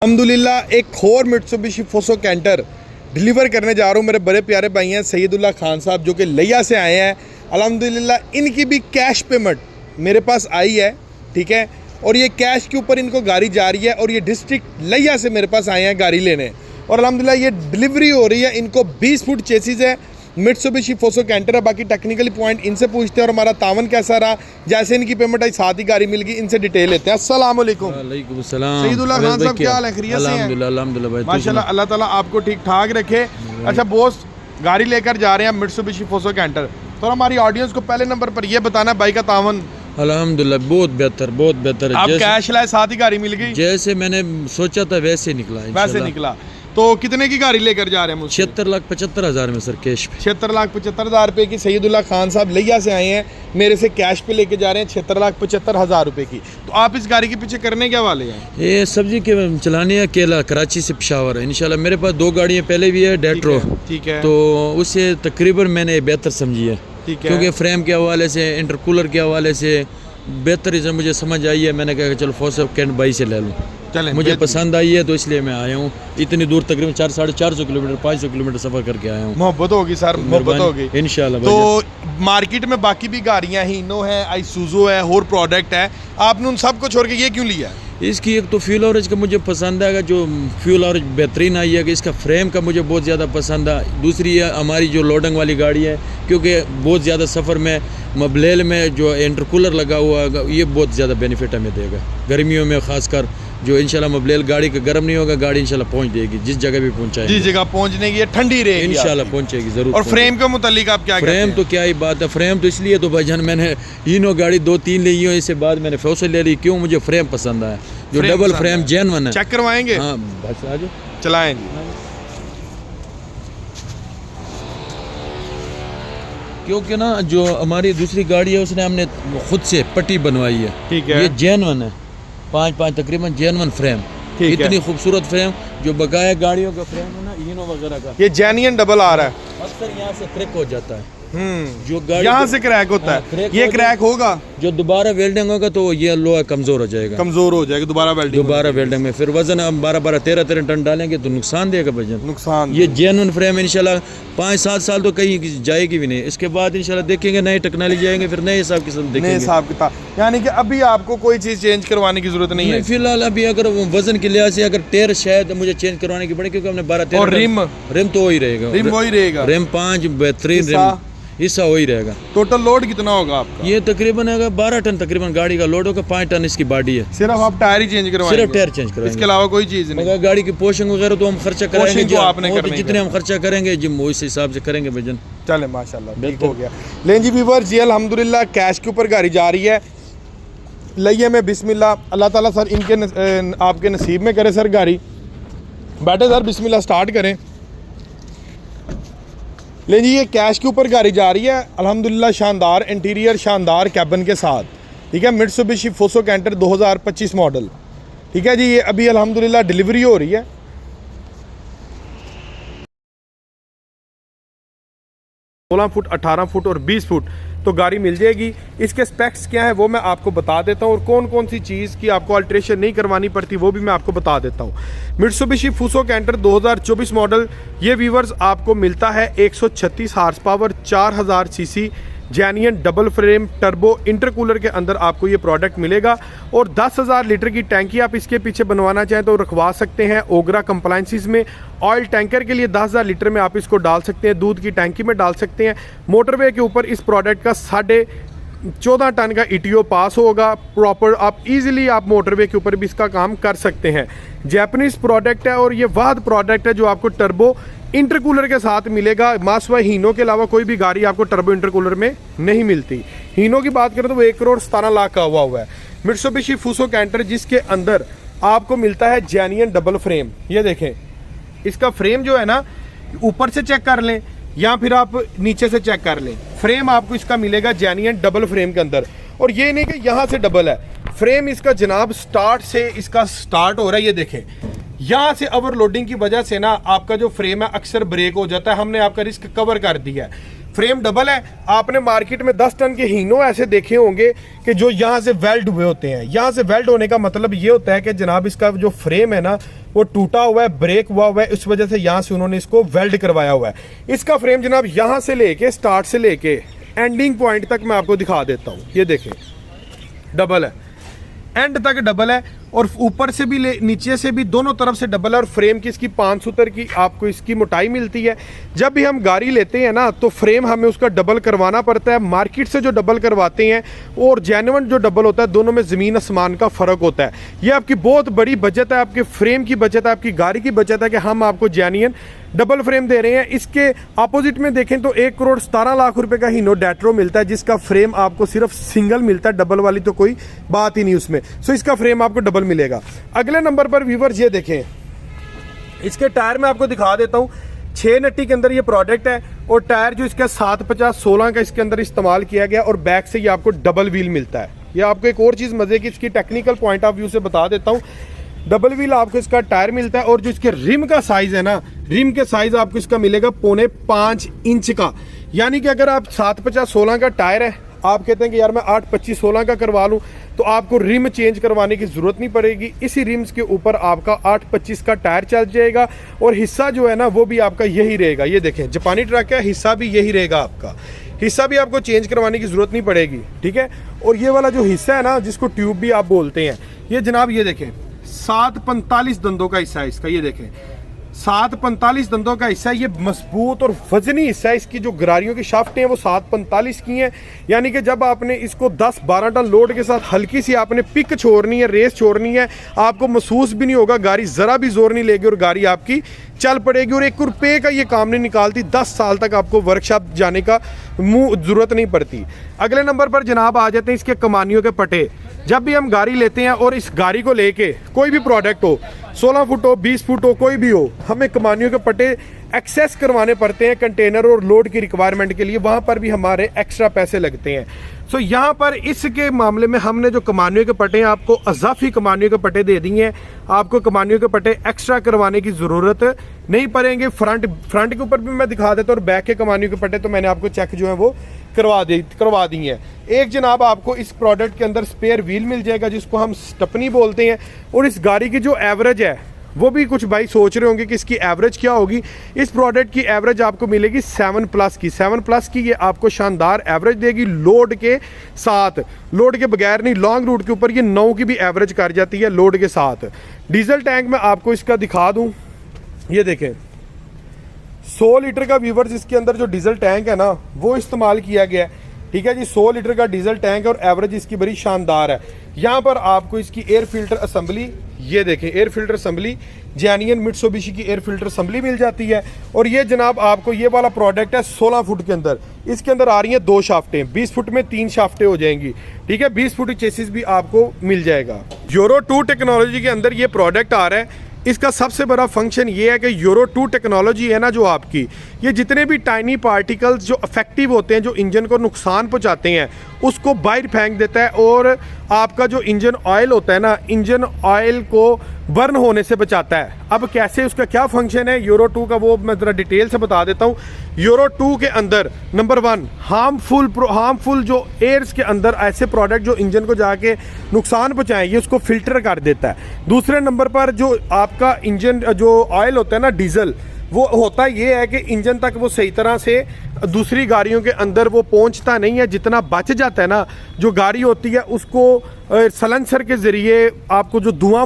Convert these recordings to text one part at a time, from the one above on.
अल्हम्दुलिल्लाह एक और मित्सुबिशी फोसो कैंटर डिलीवर करने जा रहा हूँ। मेरे बड़े प्यारे भाई हैं सैयदुल्लाह खान साहब जो कि लिया से आए हैं। अल्हम्दुलिल्लाह इनकी भी कैश पेमेंट मेरे पास आई है, ठीक है। और ये कैश के ऊपर इनको गाड़ी जा रही है और ये डिस्ट्रिक्ट लिया से मेरे पास आए हैं गाड़ी लेने। और अल्हम्दुलिल्लाह ये डिलीवरी हो रही है। इनको 20 फुट चेसिस है, मित्सुबिशी फोसो कैंटर है। बाकी टेक्निकली पॉइंट इनसे पूछते हैं और हमारा तावन कैसा रहा। जैसे इनकी पेमेंट आई साथ ही गाड़ी मिल गई, इनसे डिटेल लेते हैं। अस्सलाम वालेकुम। वालेकुम सलाम। सैयदुल्लाह खान साहब क्या हाल है? खैरियत से हैं? अल्हम्दुलिल्लाह भाई, माशाल्लाह, अल्लाह ताला आपको ठीक ठाक रखे। अच्छा बॉस, गाड़ी लेकर जा रहे हैं मित्सुबिशी फोसो कैंटर, तो हमारी ऑडियंस को पहले नंबर पर ये बताना भाई का तावन। अल्हम्दुलिल्लाह बहुत बेहतर। आप कैश लाए साथ ही गाड़ी मिल गई? जैसे मैंने सोचा था वैसे निकला, वैसे निकला। तो कितने की गाड़ी लेकर जा रहे हैं? 76,75,000 में सर कैश पे। 76,75,000 रुपए की सैयदुल्लाह खान साहब लिया से आए हैं, मेरे से कैश पे लेके जा रहे हैं 76,75,000 रुपए की। तो आप इस गाड़ी के पीछे करने क्या वाले हैं? ये सब्जी के चलानी है, केला कराची से पेशावर है इंशाल्लाह। मेरे पास 2 गाड़ियाँ पहले भी है, डेट्रो, ठीक है। तो उससे तकरीबन मैंने बेहतर समझी है, क्योंकि फ्रेम के हवाले से, इंटरकूलर के हवाले से बेहतर चीज़ मुझे समझ आई है। मैंने कहा चलो फोसो कैंट बाई से ले लूँ, मुझे पसंद आई है तो इसलिए मैं आया हूँ। इतनी दूर तकरीबन 400-450 किलोमीटर 500 किलोमीटर सफ़र करके आया हूँ। मोहब्बत होगी सर, मोहब्बत होगी इंशाल्लाह। तो मार्केट में बाकी भी गाड़ियाँ हीनो है, आइसुजो है, और प्रोडक्ट है, आपने उन सबको छोड़ के ये क्यों लिया है? इसकी एक तो फ्यूल एवरेज का मुझे पसंद आएगा, जो फ्यूल एवरेज बेहतरीन आई है कि इसका फ्रेम का मुझे बहुत ज़्यादा पसंद है। दूसरी है हमारी जो लोडिंग वाली गाड़ी है, क्योंकि बहुत ज़्यादा सफ़र में मबलेल में जो इंटरकूलर लगा हुआ है ये बहुत ज़्यादा बेनिफिट हमें देगा गर्मियों में, खासकर जो इंशाल्लाह मबलेल गाड़ी का गर्म नहीं होगा, गाड़ी इंशाल्लाह पहुंच जाएगी जिस जगह भी पहुंचाएगी, जिस जगह पहुंचने की ठंडी रहेगी इंशाल्लाह पहुंचेगी जरूर। और फ्रेम के मुतालिक आप क्या कहते हैं? फ्रेम तो क्या ही बात है, फ्रेम तो इसलिए तो भाईजान मैंने इनो गाड़ी 2-3 ली है, इसके बाद मैंने फोसो ले ली। क्यों? मुझे फ्रेम पसंद आया, जो डबल फ्रेम जेन्युइन है। चेक करवाएंगे? हाँ बस आज चलाएं। क्योंकि ना जो हमारी दूसरी गाड़ी है उसने हमने खुद से पट्टी बनवाई है, ठीक है। ये जेन्युइन है, 5 तकरीबन जेन्युइन फ्रेम, इतनी खूबसूरत फ्रेम जो बकाया गाड़ियों का फ्रेम है ना इनो वगैरह का, ये जेन्युइन डबल आ रहा है। अक्सर यहाँ से क्रैक हो जाता है, जो गाड़ी यहाँ से क्रैक होता है, ये क्रैक होगा, जो दोबारा वेल्डिंग होगा तो ये लोहा कमजोर हो जाएगा, दोबारा वेल्डिंग में। फिर वजन हम 12-12, 13-13 टन डालेंगे तो नुकसान देगा वजन, नुकसान। ये जेन्युइन फ्रेम इंशाल्लाह 5-7 साल तो कहीं जाएगी भी नहीं। इसके बाद इंशाल्लाह देखेंगे नई टेक्नोलॉजी जाएंगे, फिर नए हिसाब किस्म देखेंगे, हिसाब किताब। यानी कि अभी आपको कोई चीज चेंज करवाने की जरूरत नहीं है फिलहाल। अभी अगर वजन के लिहाज से अगर टायर शायद मुझे चेंज करवाने की पड़े, क्योंकि हमने 12-13 रिम तो वही रहेगा, रिम 5 बेहतरीन रिम हिस्सा वही रहेगा। टोटल लोड कितना होगा आपका? ये तकरीबन 12 टन तकरीबन गाड़ी का लोड होगा, 5 टन इसकी बॉडी है। सिर्फ आप टायर ही चेंज करवाएंगे? सिर्फ टायर चेंज करवाएंगे, इसके अलावा कोई चीज नहीं। गाड़ी की पोशिंग वगैरह तो हम खर्चा करेंगे, जो आपने करना, जितने हम खर्चा करेंगे जिम उस हिसाब से करेंगे भजन। चले माशाल्लाह ठीक हो गया। लें जी व्यूअर्स, जी अल्हम्दुलिल्लाह कैश के ऊपर गाड़ी जा रही है लइये में। बिस्मिल्लाह, अल्लाह ताला सर इनके आपके नसीब में करे सर गाड़ी। बैठे सर, बिस्मिल्लाह स्टार्ट करें। ले जी ये कैश के ऊपर गाड़ी जा रही है अल्हम्दुलिल्लाह, शानदार इंटीरियर, शानदार कैबिन के साथ, ठीक है। मित्सुबिशी फोसो कैंटर 2025 मॉडल, ठीक है जी। ये अभी अल्हम्दुलिल्लाह डिलीवरी हो रही है। 16 फुट, 18 फुट और 20 फुट तो गाड़ी मिल जाएगी। इसके स्पेक्स क्या है वो मैं आपको बता देता हूँ, और कौन कौन सी चीज़ की आपको अल्ट्रेशन नहीं करवानी पड़ती वो भी मैं आपको बता देता हूँ। मित्सुबिशी फोसो कैंटर 2024 मॉडल, ये व्यूवर्स आपको मिलता है 136 horse power, 4000 CC, genuine double frame turbo intercooler के अंदर आपको ये प्रोडक्ट मिलेगा। और 10,000 लीटर की टैंकी आप इसके पीछे बनवाना चाहें तो रखवा सकते हैं ओगरा कंप्लायंसेस में। ऑयल टैंकर के लिए 10,000 लीटर में आप इसको डाल सकते हैं, दूध की टैंकी में डाल सकते हैं। मोटरवे के ऊपर इस प्रोडक्ट का 14.5 टन का ETO पास होगा प्रॉपर। आप इजीली आप मोटरवे के ऊपर भी इसका काम कर सकते हैं। जैपनीज प्रोडक्ट है और ये वाहद प्रोडक्ट है जो आपको टर्बो इंटरकूलर के साथ मिलेगा। मासवा हीनो के अलावा कोई भी गाड़ी आपको टर्बो इंटरकूलर में नहीं मिलती। हीनो की बात करें तो वो 1,17,00,000 का हुआ है। मित्सुबिशी फोसो कैंटर जिसके अंदर आपको मिलता है जेन्युइन डबल फ्रेम। ये देखें, इसका फ्रेम जो है ना ऊपर से चेक कर लें या फिर आप नीचे से चेक कर लें, फ्रेम आपको इसका मिलेगा जेन्युइन डबल फ्रेम के अंदर। और ये नहीं कि यहाँ से डबल है फ्रेम, इसका जनाब स्टार्ट से इसका स्टार्ट हो रहा है। ये देखें, यहाँ से ओवरलोडिंग की वजह से ना आपका जो फ्रेम है अक्सर ब्रेक हो जाता है। हमने आपका रिस्क कवर कर दिया है। फ्रेम डबल है। आपने मार्केट में 10 टन के हीनो ऐसे देखे होंगे कि जो यहाँ से वेल्ड हुए होते हैं। यहाँ से वेल्ड होने का मतलब ये होता है कि जनाब इसका जो फ्रेम है ना वो टूटा हुआ है, ब्रेक हुआ हुआ है, इस वजह से यहाँ से उन्होंने इसको वेल्ड करवाया हुआ है। इसका फ्रेम जनाब यहाँ से लेके स्टार्ट से लेके एंडिंग पॉइंट तक मैं आपको दिखा देता हूँ। ये देखें डबल है, एंड तक डबल है और ऊपर से भी नीचे से भी दोनों तरफ से डबल है। और फ्रेम की इसकी 5 सूतर की आपको इसकी मोटाई मिलती है। जब भी हम गाड़ी लेते हैं ना तो फ्रेम हमें उसका डबल करवाना पड़ता है। मार्केट से जो डबल करवाते हैं और जेन्युइन जो डबल होता है, दोनों में ज़मीन आसमान का फ़र्क होता है। ये आपकी बहुत बड़ी बचत है, आपके फ्रेम की बचत है, आपकी गाड़ी की बचत है कि हम आपको जेन्युइन डबल फ्रेम दे रहे हैं। इसके अपोजिट में देखें तो 1,17,00,000 रुपए का हीनो डेट्रो मिलता है, जिसका फ्रेम आपको सिर्फ सिंगल मिलता है, डबल वाली तो कोई बात ही नहीं उसमें। सो इसका फ्रेम आपको डबल मिलेगा। अगले नंबर पर व्यूअर्स ये देखें, इसके टायर में आपको दिखा देता हूँ। 6 नट्टी के अंदर ये प्रोडक्ट है और टायर जो इसका 750-16 का इसके अंदर इस्तेमाल किया गया और बैक से ये आपको डबल व्हील मिलता है। ये आपको एक और चीज़ मजे की इसकी टेक्निकल पॉइंट ऑफ व्यू से बता देता हूँ। डबल व्हील आपको इसका टायर मिलता है और जो इसके रिम का साइज है ना, रिम के साइज आपको इसका मिलेगा 4.5 इंच का। यानी कि अगर आप 750-16 का टायर है, आप कहते हैं कि यार मैं 825-16 का करवा लूं, तो आपको रिम चेंज करवाने की जरूरत नहीं पड़ेगी। इसी रिम्स के ऊपर आपका 825 का टायर चल जाएगा और हिस्सा जो है ना वो भी आपका यही रहेगा। ये देखें जापानी ट्रक है, हिस्सा भी यही रहेगा आपका, हिस्सा भी आपको चेंज करवाने की जरूरत नहीं पड़ेगी, ठीक है। और ये वाला जो हिस्सा है ना जिसको ट्यूब भी आप बोलते हैं, ये जनाब ये देखें 745 दंदों का हिस्सा है इसका। ये देखें 745 दंदों का हिस्सा है। ये मजबूत और वजनी हिस्सा है। इसकी जो गरारियों की शाफ्टें हैं वो 745 की हैं। यानी कि जब आपने इसको 10-12 टन लोड के साथ हल्की सी आपने पिक छोड़नी है, रेस छोड़नी है, आपको महसूस भी नहीं होगा, गाड़ी ज़रा भी जोर नहीं लेगी और गाड़ी आपकी चल पड़ेगी। और 1 रुपये का ये काम नहीं निकालती। 10 साल तक आपको वर्कशॉप जाने का ज़रूरत नहीं पड़ती। अगले नंबर पर जनाब आ जाते हैं इसके कमानियों के पटे। जब भी हम गाड़ी लेते हैं और इस गाड़ी को लेके कोई भी प्रोडक्ट हो, 16 फुट हो, 20 फुट हो, कोई भी हो, हमें कमानियों के पट्टे एक्सेस करवाने पड़ते हैं कंटेनर और लोड की रिक्वायरमेंट के लिए। वहाँ पर भी हमारे एक्स्ट्रा पैसे लगते हैं। सो यहाँ पर इसके मामले में हमने जो कमानियों के पट्टे हैं आपको अजाफी कमानियों के पट्टे दे दिए हैं। आपको कमानियों के पट्टे एक्स्ट्रा करवाने की ज़रूरत नहीं पड़ेंगे। फ्रंट के ऊपर भी मैं दिखा देता हूँ और बैक के कमानियों के पट्टे तो मैंने आपको चेक जो है वो करवा दी है। एक जनाब आपको इस प्रोडक्ट के अंदर स्पेयर व्हील मिल जाएगा जिसको हम स्टपनी बोलते हैं। और इस गाड़ी की जो एवरेज है वो भी कुछ भाई सोच रहे होंगे कि इसकी एवरेज क्या होगी। इस प्रोडक्ट की एवरेज आपको मिलेगी 7+ की। 7+ की ये आपको शानदार एवरेज देगी लोड के साथ। लोड के बगैर नहीं, लॉन्ग रूट के ऊपर ये 9 की भी एवरेज कर जाती है लोड के साथ। डीजल टैंक में आपको इसका दिखा दूँ, ये देखें 100 लीटर का व्यूवर्स इसके अंदर जो डीजल टैंक है ना वो इस्तेमाल किया गया है, ठीक है जी। 100 लीटर का डीजल टैंक और एवरेज इसकी बड़ी शानदार है। यहाँ पर आपको इसकी एयर फिल्टर असम्बली, ये देखें air filter assembly genuine Mitsubishi की एयर फिल्टर असम्बली मिल जाती है। और ये जनाब आपको ये वाला प्रोडक्ट है 16 फुट के अंदर। इसके अंदर आ रही हैं 2 शाफ्टें, 20 फुट में 3 शाफ्टें हो जाएंगी, ठीक है। 20 फुट चेसिस भी आपको मिल जाएगा। यूरो 2 टेक्नोलॉजी के अंदर ये प्रोडक्ट आ रहा है। इसका सबसे बड़ा फंक्शन ये है कि यूरो 2 टेक्नोलॉजी है ना जो आपकी, ये जितने भी टाइनी पार्टिकल्स जो अफेक्टिव होते हैं, जो इंजन को नुकसान पहुंचाते हैं, उसको बाहर फेंक देता है। और आपका जो इंजन ऑयल होता है ना, इंजन ऑयल को बर्न होने से बचाता है। अब कैसे, उसका क्या फंक्शन है यूरो 2 का, वो मैं ज़रा डिटेल से बता देता हूँ। यूरो 2 के अंदर नंबर 1 हार्मफुल जो एयर्स के अंदर ऐसे प्रोडक्ट जो इंजन को जाके नुकसान पहुँचाएं, ये उसको फिल्टर कर देता है। दूसरे नंबर पर जो आपका इंजन जो ऑयल होता है ना डीजल, वो होता ये है कि इंजन तक वो सही तरह से दूसरी गाड़ियों के अंदर वो पहुंचता नहीं है। जितना बच जाता है ना, जो गाड़ी होती है उसको सलेंसर के ज़रिए आपको जो धुआं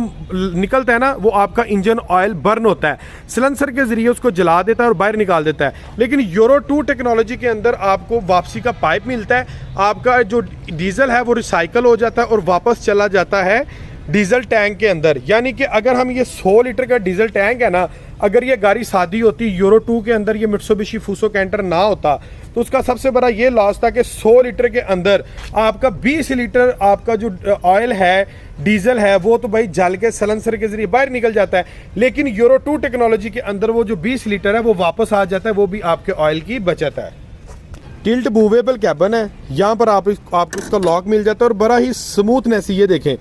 निकलता है ना, वो आपका इंजन ऑयल बर्न होता है, सलेंसर के ज़रिए उसको जला देता है और बाहर निकाल देता है। लेकिन यूरो 2 टेक्नोलॉजी के अंदर आपको वापसी का पाइप मिलता है। आपका जो डीजल है वो रिसाइकल हो जाता है और वापस चला जाता है डीजल टैंक के अंदर। यानी कि अगर हम ये 100 लीटर का डीजल टैंक है ना, अगर ये गाड़ी सादी होती यूरो 2 के अंदर, ये मित्सुबिशी फूसो कैंटर ना होता, तो उसका सबसे बड़ा ये लॉस था कि 100 लीटर के अंदर आपका 20 लीटर आपका जो ऑयल है, डीजल है, वो तो भाई जल के सलेंसर के जरिए बाहर निकल जाता है। लेकिन यूरो 2 टेक्नोलॉजी के अंदर वो जो 20 लीटर है वो वापस आ जाता है, वो भी आपके ऑयल की बचत है। टिल्ट मूवेबल कैबन है, यहाँ पर आपको इसका लॉक मिल जाता है और बड़ा ही स्मूथनेस। ये देखें,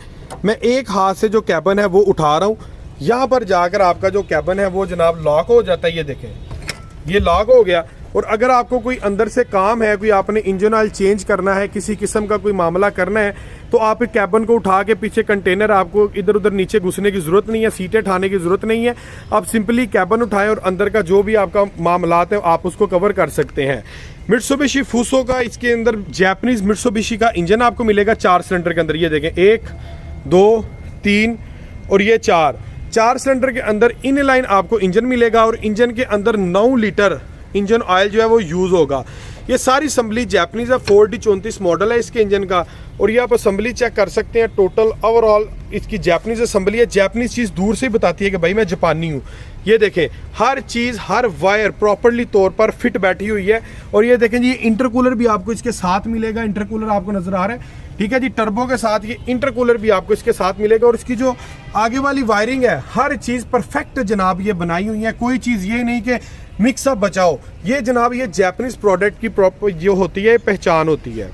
मैं एक हाथ से जो कैबन है वो उठा रहा हूँ, यहाँ पर जाकर आपका जो कैबन है वो जनाब लॉक हो जाता है। ये देखें, ये लॉक हो गया। और अगर आपको कोई अंदर से काम है, कोई आपने इंजन ऑयल चेंज करना है, किसी किस्म का कोई मामला करना है, तो आप कैबिन को उठा के पीछे कंटेनर, आपको इधर उधर नीचे घुसने की ज़रूरत नहीं है, सीटें ठाने की ज़रूरत नहीं है। आप सिंपली कैबिन उठाएं और अंदर का जो भी आपका मामलात है आप उसको कवर कर सकते हैं। मित्सुबिशी फूसो का इसके अंदर जैपनीज मित्सुबिशी का इंजन आपको मिलेगा 4 सिलेंडर के अंदर। ये देखें 1 2 3 और ये 4 सिलेंडर के अंदर इन लाइन आपको इंजन मिलेगा और इंजन के अंदर 9 लीटर इंजन ऑयल जो है वो यूज़ होगा। ये सारी असम्बली जैपनीज है, 4D34 मॉडल है इसके इंजन का। और ये आप असम्बली चेक कर सकते हैं, टोटल ओवरऑल इसकी जैपनीज असम्बली है। जैपनीज चीज़ दूर से ही बताती है कि भाई मैं जापानी हूँ। ये देखें हर चीज़, हर वायर प्रॉपरली तौर पर फिट बैठी हुई है। और ये देखें जी, ये इंटरकूलर भी आपको इसके साथ मिलेगा। इंटरकूलर आपको नजर आ रहा है, ठीक है जी। टर्बो के साथ ये इंटरकूलर भी आपको इसके साथ मिलेगा। और इसकी जो आगे वाली वायरिंग है, हर चीज़ परफेक्ट जनाब ये बनाई हुई है। कोई चीज़ ये नहीं कि मिक्सअप बचाओ। ये जनाब ये जैपनीज प्रोडक्ट की प्रॉपर जो होती है पहचान होती है।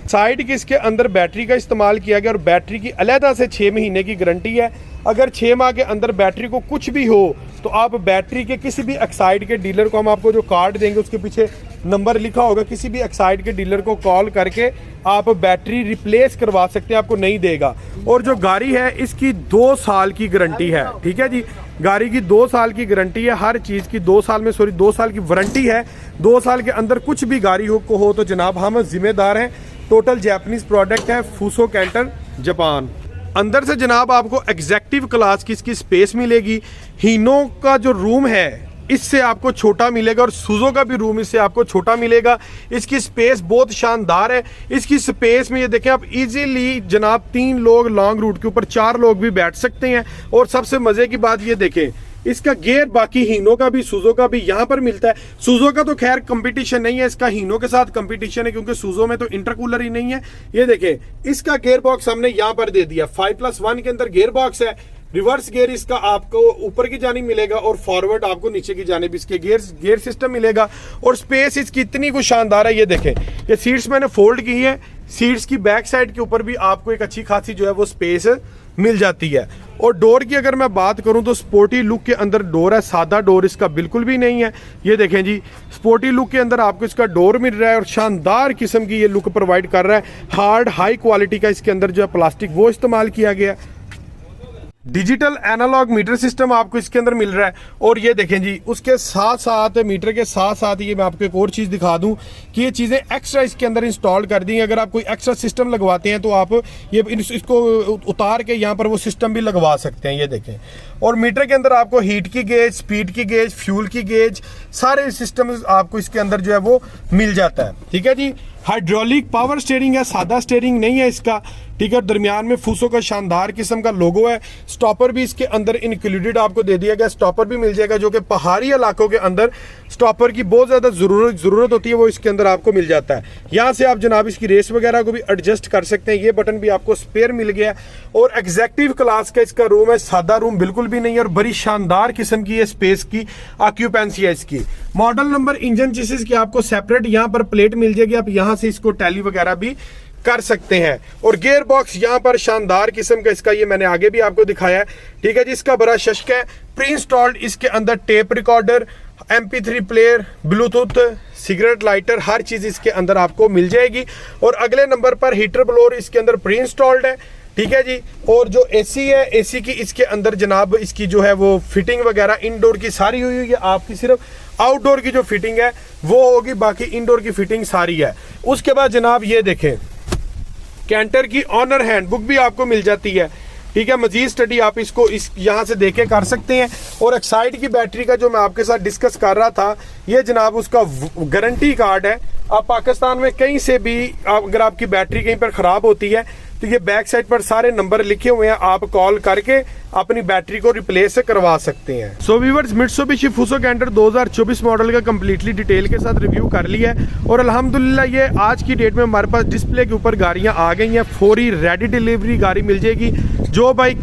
साइड के इसके अंदर बैटरी का इस्तेमाल किया गया और बैटरी की अलहदा से 6 महीने की गारंटी है। अगर 6 माह के अंदर बैटरी को कुछ भी हो तो आप बैटरी के किसी भी एक्साइड के डीलर को, हम आपको जो कार्ड देंगे उसके पीछे नंबर लिखा होगा, किसी भी एक्साइड के डीलर को कॉल करके आप बैटरी रिप्लेस करवा सकते हैं, आपको नहीं देगा। और जो गाड़ी है इसकी 2 साल की गारंटी है, ठीक है जी। गाड़ी की 2 साल की गारंटी है, हर चीज़ की 2 साल की वारंटी है। 2 साल के अंदर कुछ भी गाड़ी हो तो जनाब हम जिम्मेदार हैं। टोटल जैपनीज प्रोडक्ट है, फूसो कैंटर जापान। अंदर से जनाब आपको एग्जेक्टिव क्लास की इसकी स्पेस मिलेगी। हीनो का जो रूम है इससे आपको छोटा मिलेगा और सुजो का भी रूम इससे आपको छोटा मिलेगा। इसकी स्पेस बहुत शानदार है। इसकी स्पेस में ये देखें आप इजीली जनाब 3 लोग लॉन्ग रूट के ऊपर 4 लोग भी बैठ सकते हैं। और सबसे मज़े की बात ये देखें, इसका गियर बाकी हीनो का भी सुजो का भी यहाँ पर मिलता है। सुजो का तो खैर कंपटीशन नहीं है, इसका हीनो के साथ कंपटीशन है क्योंकि सुजो में तो इंटरकूलर ही नहीं है। ये देखें इसका गियर बॉक्स हमने यहाँ पर दे दिया, 5+1 के अंदर गियर बॉक्स है। रिवर्स गियर इसका आपको ऊपर की जानिब मिलेगा और फॉरवर्ड आपको नीचे की जानिब इसके गियर सिस्टम मिलेगा। और स्पेस इसकी इतनी कुछ शानदार है। ये देखें ये सीट्स मैंने फोल्ड की है, सीट्स की बैक साइड के ऊपर भी आपको एक अच्छी खासी जो है वो स्पेस मिल जाती है। और डोर की अगर मैं बात करूं तो स्पोर्टी लुक के अंदर डोर है, सादा डोर इसका बिल्कुल भी नहीं है। ये देखें जी, स्पोर्टी लुक के अंदर आपको इसका डोर मिल रहा है और शानदार किस्म की ये लुक प्रोवाइड कर रहा है। हार्ड हाई क्वालिटी का इसके अंदर जो है प्लास्टिक वो इस्तेमाल किया गया है। डिजिटल एनालॉग मीटर सिस्टम आपको इसके अंदर मिल रहा है। और ये देखें जी, उसके साथ साथ मीटर के साथ साथ ये मैं आपको एक और चीज़ दिखा दूं कि ये चीज़ें एक्स्ट्रा इसके अंदर इंस्टॉल कर दी। अगर आप कोई एक्स्ट्रा सिस्टम लगवाते हैं तो आप ये इसको उतार के यहाँ पर वो सिस्टम भी लगवा सकते हैं। ये देखें, और मीटर के अंदर आपको हीट की गेज, स्पीड की गेज, फ्यूल की गेज, सारे सिस्टम आपको इसके अंदर जो है वो मिल जाता है, ठीक है जी। हाइड्रोलिक पावर स्टीयरिंग है, सादा स्टीयरिंग नहीं है इसका, ठीक है। दरमियान में फूसो का शानदार किस्म का लोगो है। स्टॉपर भी इसके अंदर इंक्लूडेड आपको दे दिया गया, स्टॉपर भी मिल जाएगा जो कि पहाड़ी इलाकों के अंदर स्टॉपर की बहुत ज़्यादा ज़रूरत होती है, वो इसके अंदर आपको मिल जाता है। यहाँ से आप जनाब इसकी रेस वगैरह को भी एडजस्ट कर सकते हैं। ये बटन भी आपको स्पेयर मिल गया है। और एग्जेक्टिव क्लास का इसका रूम है, सादा रूम बिल्कुल भी नहीं है और बड़ी शानदार किस्म की ये स्पेस की ऑक्यूपेंसी है इसकी। मॉडल नंबर, इंजन चीज़ की आपको सेपरेट यहाँ पर प्लेट मिल जाएगी, आप यहाँ से इसको टैली वगैरह भी कर सकते हैं। और गियर बॉक्स यहाँ पर शानदार किस्म का इसका, ये मैंने आगे भी आपको दिखाया है, ठीक है जी। इसका बड़ा शश्क है। प्री इंस्टॉल्ड इसके अंदर tape recorder, MP3 player, Bluetooth, cigarette lighter, हर चीज़ इसके अंदर आपको मिल जाएगी। और अगले नंबर पर हीटर ब्लोअर इसके अंदर प्री इंस्टॉल्ड है, ठीक है जी। और जो AC है, AC की इसके अंदर जनाब इसकी जो है वो फिटिंग वगैरह इनडोर की सारी हुई है। आपकी सिर्फ आउटडोर की जो फिटिंग है वो होगी, बाकी इनडोर की फिटिंग सारी है। उसके बाद जनाब ये देखें, कैंटर की ऑनर हैंडबुक भी आपको मिल जाती है, ठीक है। मजीद स्टडी आप इसको यहाँ से देखे कर सकते हैं। और एक्साइड की बैटरी का जो मैं आपके साथ डिस्कस कर रहा था, ये जनाब उसका गारंटी कार्ड है। आप पाकिस्तान में कहीं से भी अगर आपकी बैटरी कहीं पर ख़राब होती है तो ये बैक साइड पर सारे नंबर लिखे हुए हैं, आप कॉल करके अपनी बैटरी को रिप्लेस करवा सकते हैं। So viewers, Mitsubishi Fuso Canter 2024 model का कंप्लीटली डिटेल के साथ रिव्यू कर लिया है। और अल्हम्दुलिल्लाह ये आज की डेट में हमारे पास डिस्प्ले के ऊपर गाड़ियां आ गई हैं। फौरी रेडी डिलीवरी गाड़ी मिल जाएगी। जो बाइक